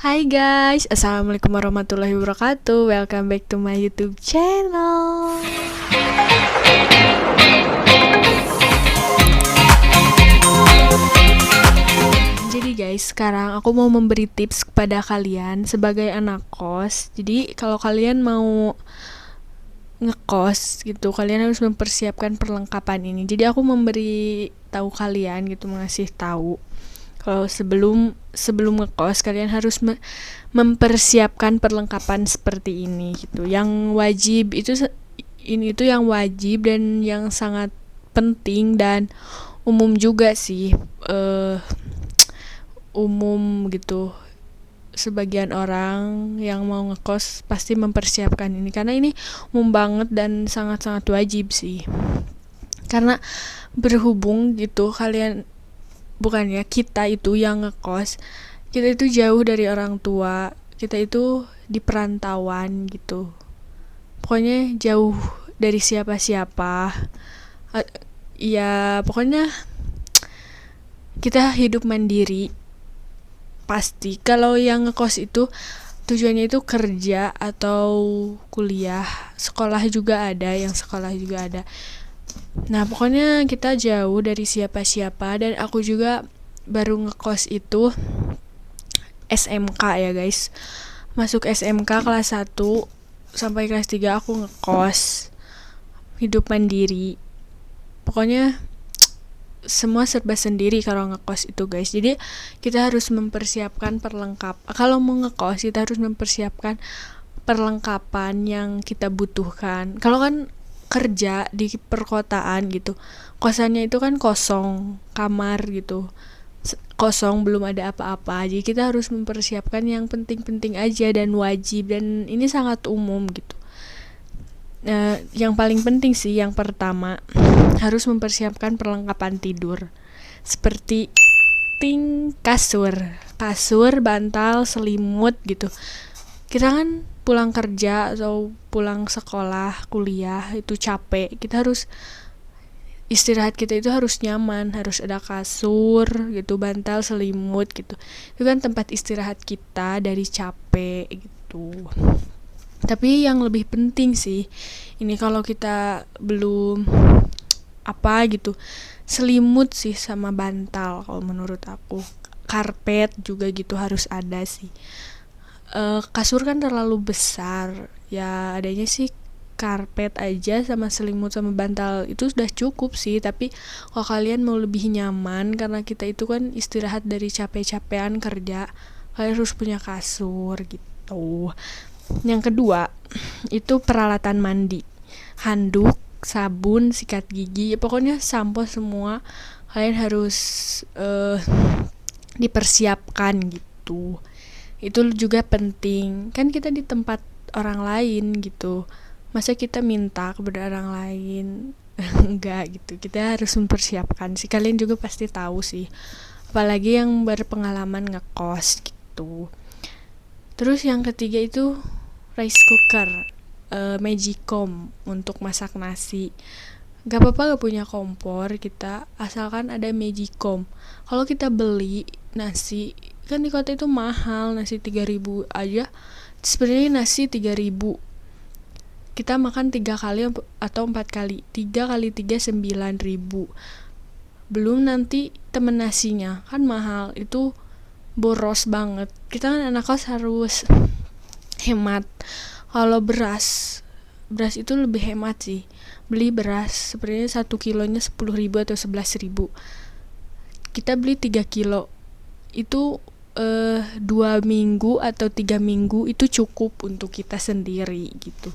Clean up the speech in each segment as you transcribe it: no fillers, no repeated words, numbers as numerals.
Hai guys, Assalamualaikum warahmatullahi wabarakatuh. Welcome back to my YouTube channel. Jadi guys, sekarang aku mau memberi tips kepada kalian sebagai anak kos. Jadi kalau kalian mau ngekos gitu, kalian harus mempersiapkan perlengkapan ini. Jadi aku memberi tahu kalian gitu, mengasih tahu kalau sebelum ngekos kalian harus mempersiapkan perlengkapan seperti ini gitu. Yang wajib itu yang wajib dan yang sangat penting dan umum juga sih, umum gitu. Sebagian orang yang mau ngekos pasti mempersiapkan ini karena ini umum banget dan sangat-sangat wajib sih. Karena berhubung gitu bukannya kita itu yang ngekos, kita itu jauh dari orang tua, kita itu di perantauan gitu, pokoknya jauh dari siapa-siapa. Ya pokoknya kita hidup mandiri pasti. Kalau yang ngekos itu tujuannya itu kerja atau kuliah, sekolah juga ada, yang sekolah juga ada. Nah pokoknya kita jauh dari siapa-siapa. Dan aku juga baru ngekos itu SMK ya guys, masuk SMK kelas 1 sampai kelas 3 aku ngekos, hidup mandiri. Pokoknya semua serba sendiri kalau ngekos itu guys. Jadi kita harus mempersiapkan kalau mau ngekos kita harus mempersiapkan perlengkapan yang kita butuhkan. Kalau kan kerja di perkotaan gitu, kosannya itu kan kosong, kamar gitu kosong, belum ada apa-apa. Jadi kita harus mempersiapkan yang penting-penting aja dan wajib, dan ini sangat umum gitu. Yang paling penting sih, yang pertama harus mempersiapkan perlengkapan tidur seperti kasur, bantal, selimut gitu. Kita kan pulang kerja atau pulang sekolah, kuliah itu capek, kita harus istirahat, kita itu harus nyaman, harus ada kasur gitu, bantal, selimut gitu. Itu kan tempat istirahat kita dari capek gitu. Tapi yang lebih penting sih, ini kalau kita belum gitu, selimut sih sama bantal kalau menurut aku. Karpet juga gitu harus ada sih. Kasur kan terlalu besar, ya adanya sih karpet aja sama selimut sama bantal itu sudah cukup sih. Tapi kalau kalian mau lebih nyaman, karena kita itu kan istirahat dari capek-capean kerja, kalian harus punya kasur gitu. Yang kedua itu peralatan mandi, handuk, sabun, sikat gigi, pokoknya sampo semua kalian harus dipersiapkan gitu. Itu juga penting, kan kita di tempat orang lain gitu, masa kita minta kepada orang lain enggak gitu. Kita harus mempersiapkan sih, kalian juga pasti tahu sih, apalagi yang berpengalaman ngekos gitu. Terus yang ketiga itu rice cooker, Magicom untuk masak nasi. Gak apa-apa gak punya kompor kita, asalkan ada Magicom. Kalau kita beli nasi kan di kota itu mahal, nasi 3.000 aja sebenarnya, nasi 3.000 kita makan 3 kali atau 4 kali, 3 kali 3 9.000, belum nanti temen nasinya kan mahal, itu boros banget. Kita kan anak kos harus hemat. Kalau beras itu lebih hemat sih, beli beras sebenarnya 1 kilonya 10.000 atau 11.000, kita beli 3 kilo itu 2 minggu atau 3 minggu itu cukup untuk kita sendiri gitu.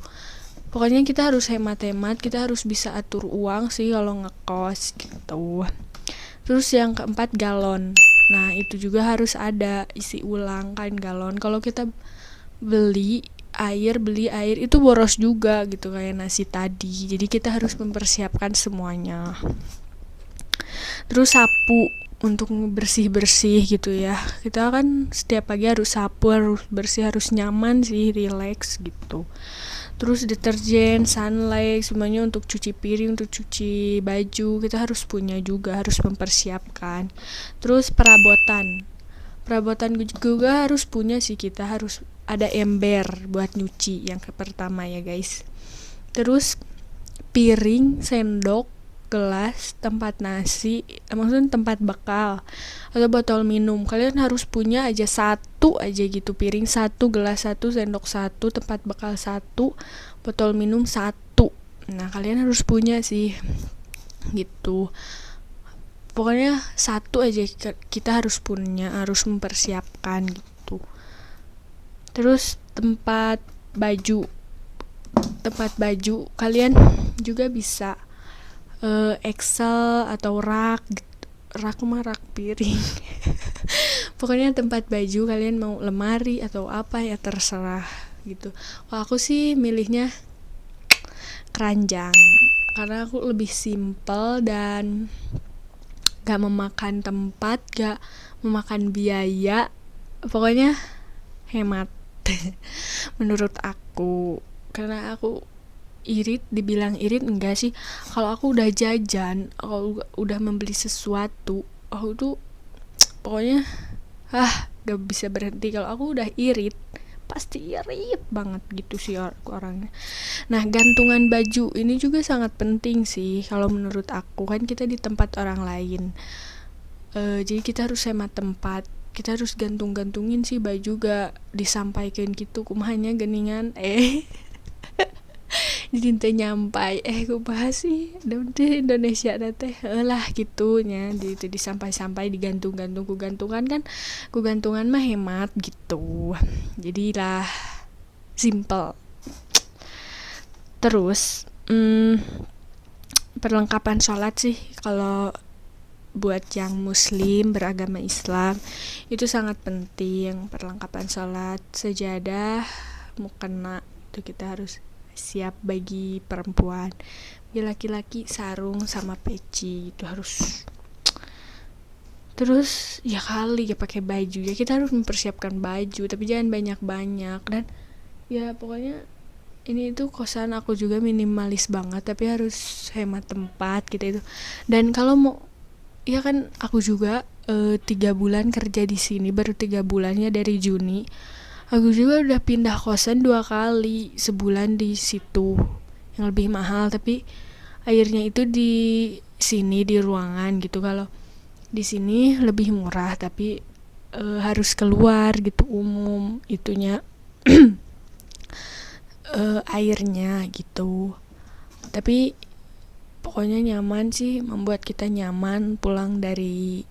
Pokoknya kita harus hemat-hemat, kita harus bisa atur uang sih kalau ngekos gitu. Terus yang keempat galon, nah itu juga harus ada, isi ulang kan galon. Kalau kita beli air itu boros juga gitu kayak nasi tadi. Jadi kita harus mempersiapkan semuanya. Terus sapu untuk bersih-bersih gitu ya, kita kan setiap pagi harus sapu, harus bersih, harus nyaman sih, relax gitu. Terus deterjen, sunlight, semuanya untuk cuci piring, untuk cuci baju kita harus punya juga, harus mempersiapkan. Terus perabotan perabotan juga harus punya sih, kita harus ada ember buat nyuci yang pertama ya guys. Terus piring, sendok, gelas, tempat nasi, maksudnya tempat bekal atau botol minum. Kalian harus punya aja satu aja gitu, piring satu, gelas satu, sendok satu, tempat bekal satu, botol minum satu. Nah kalian harus punya sih gitu. Pokoknya satu aja kita harus punya, harus mempersiapkan gitu. Terus tempat baju kalian juga bisa Excel atau rak piring. Pokoknya tempat baju kalian mau lemari atau apa ya terserah gitu. Kalau aku sih milihnya keranjang karena aku lebih simple dan gak memakan tempat, gak memakan biaya, pokoknya hemat. Menurut aku, karena aku dibilang irit enggak sih. Kalau aku udah jajan, kalau udah membeli sesuatu, aku tuh pokoknya gak bisa berhenti. Kalau aku udah irit, pasti irit banget gitu sih orangnya. Nah gantungan baju ini juga sangat penting sih kalau menurut aku, kan kita di tempat orang lain, jadi kita harus hemat tempat, kita harus gantung-gantungin sih baju, gak disampaikan gitu kumahanya geningan jadi teh nyampai ku bahas sih di Indonesia teh lah gitunya, jadi disampai-sampai digantung-gantung ku gantungan mah hemat gitu, jadilah simple. Terus perlengkapan sholat sih kalau buat yang muslim beragama Islam itu sangat penting. Perlengkapan sholat, sejadah, mukena itu kita harus siap bagi perempuan. Bagi laki-laki sarung sama peci itu harus. Terus ya kali ya pakai baju ya, kita harus mempersiapkan baju tapi jangan banyak-banyak. Dan ya pokoknya ini itu kosan aku juga minimalis banget tapi harus hemat tempat gitu itu. Dan kalau mau ya kan aku juga 3 bulan kerja di sini, baru 3 bulannya dari Juni. Aku juga udah pindah kosan 2 kali sebulan di situ yang lebih mahal, tapi airnya itu di sini di ruangan gitu. Kalau di sini lebih murah tapi harus keluar gitu, umum itunya airnya gitu. Tapi pokoknya nyaman sih, membuat kita nyaman pulang dari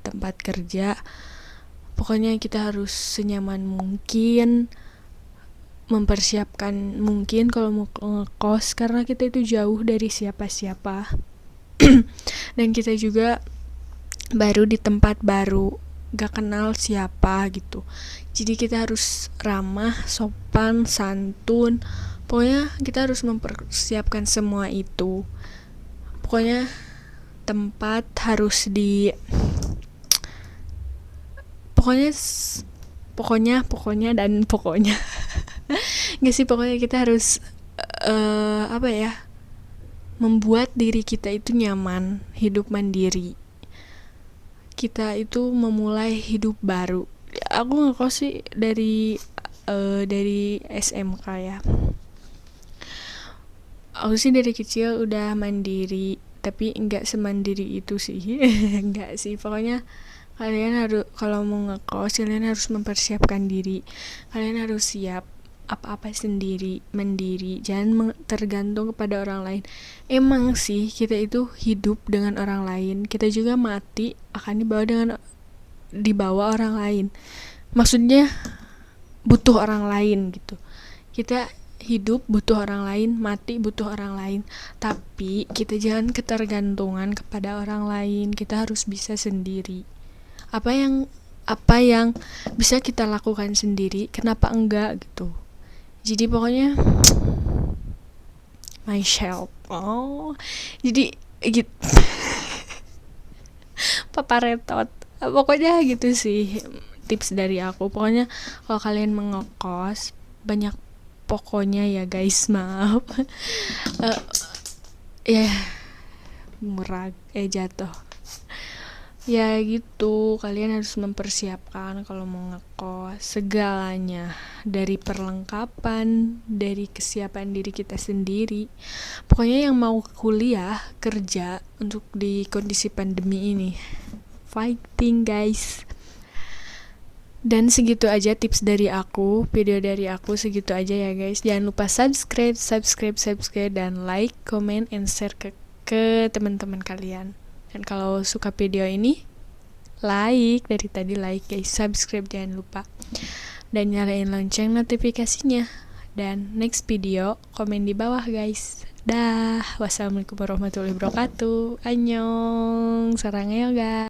tempat kerja. Pokoknya kita harus senyaman mungkin, mempersiapkan mungkin kalau mau ngekos, karena kita itu jauh dari siapa-siapa. Dan kita juga baru di tempat baru, gak kenal siapa gitu. Jadi kita harus ramah, sopan, santun. Pokoknya kita harus mempersiapkan semua itu. Pokoknya tempat harus pokoknya nggak sih, pokoknya kita harus membuat diri kita itu nyaman, hidup mandiri. Kita itu memulai hidup baru. Aku ngekos sih dari SMK ya. Aku sih dari kecil udah mandiri, tapi enggak semandiri itu sih. Enggak sih, pokoknya kalian harus, kalau mau ngekos kalian harus mempersiapkan diri. Kalian harus siap apa-apa sendiri, mandiri, jangan tergantung kepada orang lain. Emang sih kita itu hidup dengan orang lain, kita juga mati akan dibawa orang lain. Maksudnya butuh orang lain gitu. Kita hidup butuh orang lain, mati butuh orang lain. Tapi kita jangan ketergantungan kepada orang lain. Kita harus bisa sendiri. Apa yang bisa kita lakukan sendiri, kenapa enggak gitu. Jadi pokoknya myself. Jadi gitu. Paparetot. Pokoknya gitu sih tips dari aku. Pokoknya kalau kalian mengekos, banyak pokoknya ya guys, maaf. Murah jatuh. Ya gitu, kalian harus mempersiapkan kalau mau ngekos segalanya, dari perlengkapan, dari kesiapan diri kita sendiri. Pokoknya yang mau kuliah, kerja untuk di kondisi pandemi ini, fighting guys. Dan segitu aja tips dari aku, video dari aku segitu aja ya guys. Jangan lupa subscribe dan like, comment, and share ke teman-teman kalian. Dan kalau suka video ini, like, dari tadi like guys, subscribe jangan lupa. Dan nyalain lonceng notifikasinya. Dan next video, komen di bawah guys. Dah, wassalamualaikum warahmatullahi wabarakatuh. Annyeong, saranghaeo guys.